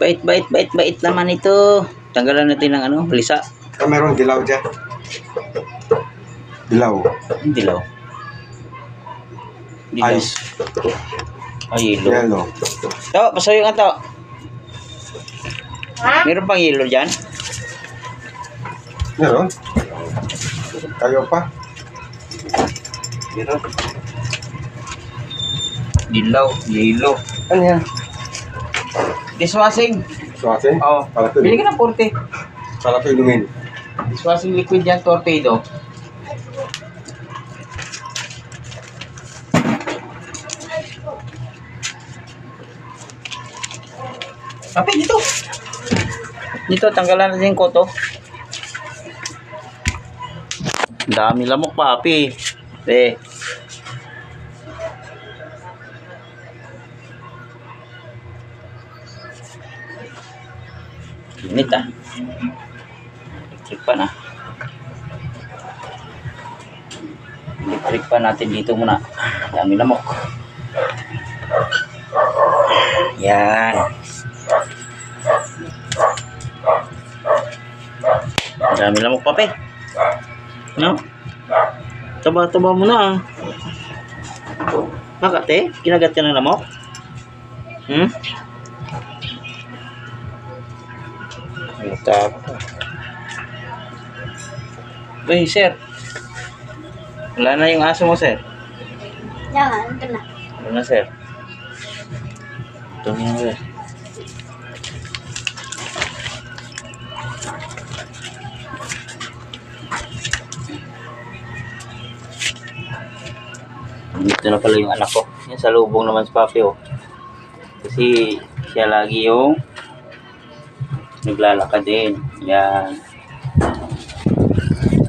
Bait naman ito. Tanggalan natin ng ano, lisa. Meron dilaw dyan. Dilaw. Dilaw. Ice. Ay, yellow. Yellow. To, pasuyo nga to. Meron pang yellow dyan? Meron. Kayo pa. Meron. Dilaw, yellow. Ano yan? Dishwashing. Suwasin? Oo. Bili ka ng 40. Para ito inumin. Dishwashing liquid yan, Torpedo. Papi, dito. Dito, tanggalan natin yung koto. Ang dami lamok, papi. Init ah. Electric pa na. Electric pa natin dito muna. Dami lamok. Yan. Dami lamok pa, pe. No? Taba-taba mo na ah. Bakit eh? Kinagat ka ng lamok? Tapos. Uy, sir. Wala na yung aso mo, sir. Yan, ito na. Wala na, sir. Ito na, sir. Dito na pala yung anak ko. Yan, sa lubong naman si Papi, oh. Kasi siya lagi yung naglalakad din. Yan.